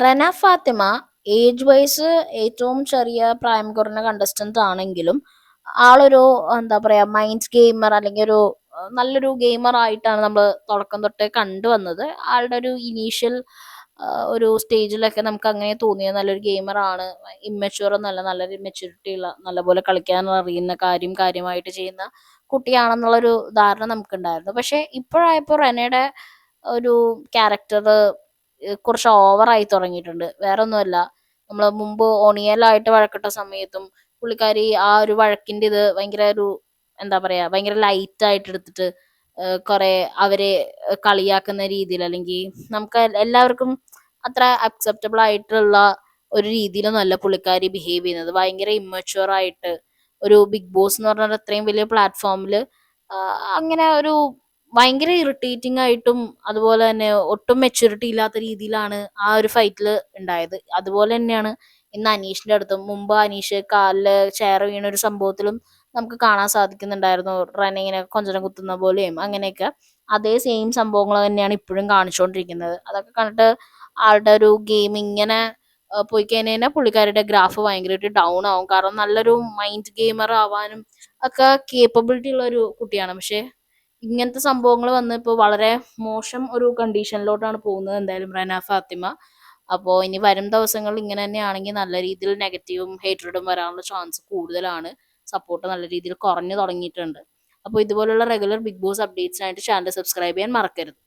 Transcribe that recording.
Rana Fathima age vice ഏറ്റവും ചെറിയ പ്രായം കുറഞ്ഞ കണ്ടസ്റ്റന്റ് ആണെങ്കിലും ആളൊരു എന്താ പറയാ മൈൻഡ് ഗെയിമർ അല്ലെങ്കിൽ ഒരു നല്ലൊരു ഗെയിമർ ആയിട്ടാണ് നമ്മൾ തുടക്കം തൊട്ടേ കണ്ടുവന്നത്. ആളുടെ ഒരു ഇനീഷ്യൽ ഒരു സ്റ്റേജിലൊക്കെ നമുക്ക് അങ്ങനെ തോന്നിയത് നല്ലൊരു ഗെയിമർ ആണ്, ഇമ്മച്യൂർ എന്നല്ല, നല്ലൊരു മെച്യൂരിറ്റി ഉള്ള നല്ലപോലെ കളിക്കാൻ അറിയുന്ന കാര്യമായിട്ട് ചെയ്യുന്ന കുട്ടിയാണെന്നുള്ളൊരു ധാരണ നമുക്കുണ്ടായിരുന്നു. പക്ഷെ ഇപ്പോഴായപ്പോൾ റെനയുടെ ഒരു ക്യാരക്ടർ കുറച്ച് ഓവറായി തുടങ്ങിയിട്ടുണ്ട്. വേറെ ഒന്നുമല്ല, നമ്മൾ മുമ്പ് ഒണിയലായിട്ട് വഴക്കിട്ട സമയത്തും പുള്ളിക്കാരി ആ ഒരു വഴക്കിന്റെ ഇത് ഭയങ്കര ഒരു എന്താ പറയാ ഭയങ്കര ലൈറ്റ് ആയിട്ട് എടുത്തിട്ട് കുറെ അവരെ കളിയാക്കുന്ന രീതിയിൽ, അല്ലെങ്കിൽ നമുക്ക് എല്ലാവർക്കും അത്ര അക്സെപ്റ്റബിൾ ആയിട്ടുള്ള ഒരു രീതിയിലൊന്നുമല്ല പുള്ളിക്കാരി ബിഹേവ് ചെയ്യുന്നത്. ഭയങ്കര ഇമ്മച്വർ ആയിട്ട് ഒരു ബിഗ് ബോസ് എന്ന് പറഞ്ഞ അത്രയും വലിയ പ്ലാറ്റ്ഫോമിൽ അങ്ങനെ ഒരു ഭയങ്കര ഇറിറ്റേറ്റിംഗ് ആയിട്ടും അതുപോലെ തന്നെ ഒട്ടും മെച്യൂരിറ്റി ഇല്ലാത്ത രീതിയിലാണ് ആ ഒരു ഫൈറ്റിൽ ഉണ്ടായത്. അതുപോലെ തന്നെയാണ് ഇന്ന് അനീഷിന്റെ അടുത്തും. മുമ്പ് അനീഷ് കാലില് ചെയർ വീണ ഒരു സംഭവത്തിലും നമുക്ക് കാണാൻ സാധിക്കുന്നുണ്ടായിരുന്നു റന ഇങ്ങനെ കൊഞ്ചനം കുത്തുന്ന പോലെയും അങ്ങനെയൊക്കെ. അതേ സെയിം സംഭവങ്ങൾ തന്നെയാണ് ഇപ്പോഴും കാണിച്ചുകൊണ്ടിരിക്കുന്നത്. അതൊക്കെ കണ്ടിട്ട് ആളുടെ ഒരു ഗെയിം ഇങ്ങനെ പോയി കഴിഞ്ഞാൽ പുള്ളിക്കാരുടെ ഗ്രാഫ് ഭയങ്കരമായിട്ട് ഡൗൺ ആവും. കാരണം നല്ലൊരു മൈൻഡ് ഗെയിമർ ആവാനും ഒക്കെ കേപ്പബിലിറ്റി ഉള്ള ഒരു കുട്ടിയാണ്. പക്ഷെ ഇങ്ങനത്തെ സംഭവങ്ങൾ വന്ന് ഇപ്പോൾ വളരെ മോശം ഒരു കണ്ടീഷനിലോട്ടാണ് പോകുന്നത് എന്തായാലും റന ഫാത്തിമ. അപ്പോൾ ഇനി വരും ദിവസങ്ങളിൽ ഇങ്ങനെ തന്നെയാണെങ്കിൽ നല്ല രീതിയിൽ നെഗറ്റീവും ഹേറ്റഡും വരാനുള്ള ചാൻസ് കൂടുതലാണ്. സപ്പോർട്ട് നല്ല രീതിയിൽ കുറഞ്ഞു തുടങ്ങിയിട്ടുണ്ട്. അപ്പോൾ ഇതുപോലുള്ള റെഗുലർ ബിഗ് ബോസ് അപ്ഡേറ്റ്സിനായിട്ട് ചാനൽ സബ്സ്ക്രൈബ് ചെയ്യാൻ മറക്കരുത്.